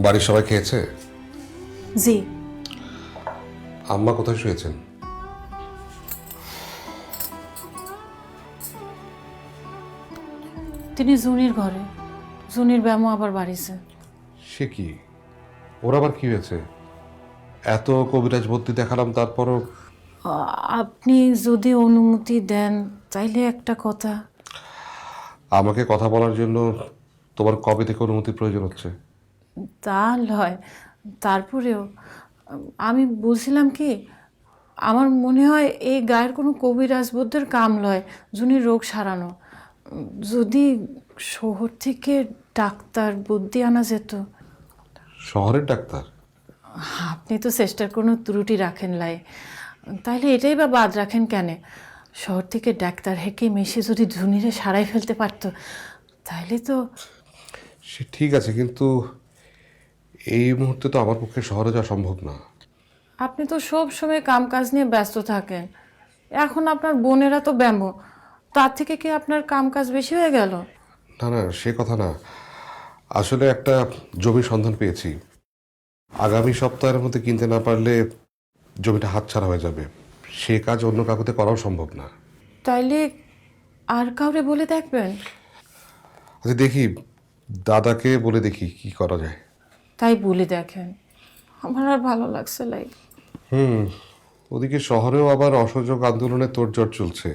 বাড়ির সবাই খেয়েছে? জি। আম্মা কোথায় শুয়েছেন? তিনি জুনির ঘরে। জুনির ব্যামো আবার বাড়িছে। সে কি, ওর আবার কি হয়েছে? এত কবিরাজ ভর্তি দেখালাম, তারপরও। আপনি যদি অনুমতি দেন তাইলে একটা কথা। আমাকে কথা বলার জন্য তোমার কবে থেকে অনুমতির প্রয়োজন হচ্ছে? তা লয়, তারপরেও আমি বলছিলাম কি, আমার মনে হয় এই গায়ের কোনো কবিরাজ বুদ্ধের কাম লয় জুনির রোগ সারানো। যদি শহর থেকে ডাক্তার বুদ্ধি আনা যেত। শহরের ডাক্তার? আপনি তো চেষ্টার কোনো ত্রুটি রাখেন লাই, তাইলে এটাই বা বাদ রাখেন কেন? শহর থেকে ডাক্তার হেকিম এসে যদি ধুনিরে সারাই ফেলতে পারতো তাইলে তো। সে ঠিক আছে, কিন্তু এই মুহূর্তে তো আমার পক্ষে শহরে যাওয়া সম্ভব না। আপনি তো সব সময় কাম কাজ নিয়ে ব্যস্ত থাকেন। এখন আপনার বোনেরা তো ব্যামো, তার থেকে কি আপনার কাম কাজ বেশি হয়ে গেল? না না, সে কথা না। আসলে একটা জমির সন্ধান পেয়েছি। আগামী সপ্তাহের মধ্যে কিনতে না পারলে জমিটা হাতছাড়া হয়ে যাবে। সে কাজ অন্য কাকুতে করাও সম্ভব না। তাইলে আর কাউরে বলে দেখবেন? আচ্ছা দেখি, দাদাকে বলে দেখি কি করা যায়। তাই বলে দেখেন, আমার আর ভালো লাগছে লাই। ওদিকে শহরেও আবার অসহযোগ আন্দোলনের তোড়জোড় চলছে।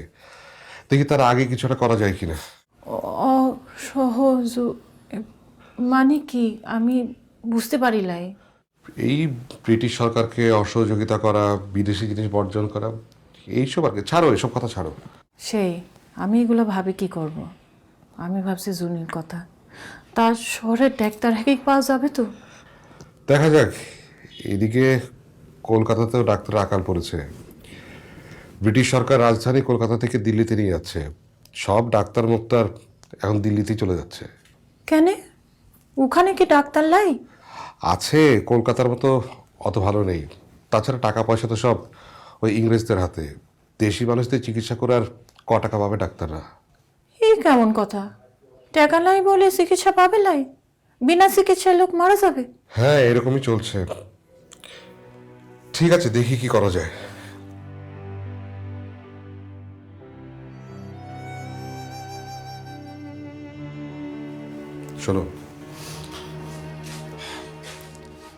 দেখি তার আগে কিছুটা করা যায় কিনা। অসহজ মানে কি আমি বুঝতে পারি লাই। এই ব্রিটিশ সরকারকে অসহযোগিতা করা, বিদেশি জিনিস বর্জন করা, এইসব আর কি। ছাড়ো, এসব কথা ছাড়ো। সেই আমি এগুলো ভাবে কি করব। আমি ভাবছি জুনির কথা। তার শহরের ডাক্তার হেকিক পাওয়া যাবে তো? দেখা যাক। এদিকে কলকাতাতেও ডাক্তার আকাল পড়েছে। ব্রিটিশ সরকার রাজধানী কলকাতা থেকে দিল্লিতে নিয়ে যাচ্ছে। সব ডাক্তার মুক্তার এখন দিল্লিতেই চলে যাচ্ছে। কেন? ওখানে কি ডাক্তার লাই? আছে, কলকাতার মতো অত ভালো নেই। তাছাড়া টাকা পয়সা তো সব ওই ইংরেজদের হাতে। দেশি মানুষদের চিকিৎসা করে আর ক টাকা পাবে ডাক্তাররা? এই কেমন কথা? টাকা লাই বলে চিকিৎসা পাবে লাই? বিনা চিকিৎসায় লোক মারা যাবে। হ্যাঁ, এরকমই চলছে। ঠিক আছে, দেখি কি করা যায়। শোনো,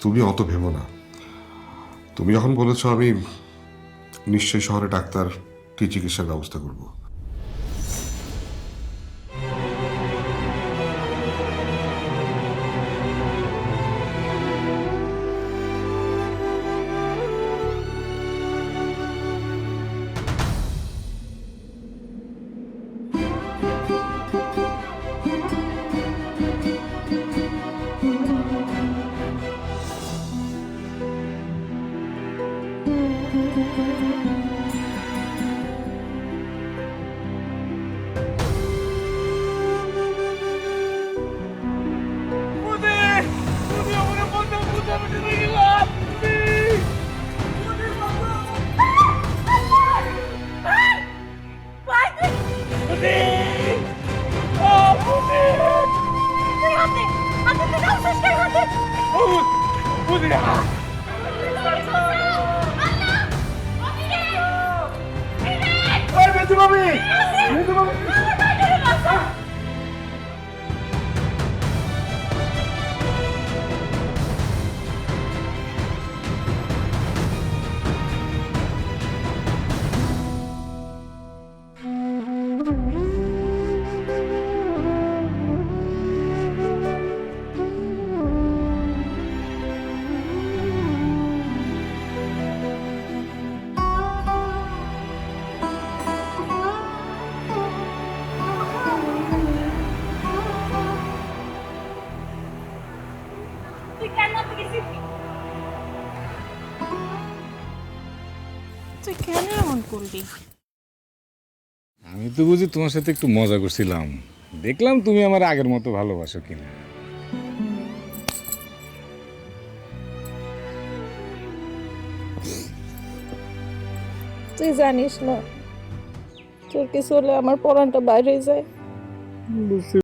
তুমি অত ভেবো না। তুমি যখন বলেছো, আমি নিশ্চয়ই শহরে ডাক্তার কি চিকিৎসার ব্যবস্থা করব। তুই কেন এমন করলি? আমি তো বুঝি তোমার সাথে একটু মজা করছিলাম। দেখলাম তুমি আমার আগের মতো ভালোবাসো কিনা। তুই জানিস না, তোর কিছু হলে আমার পরানটা বাইরে যায়।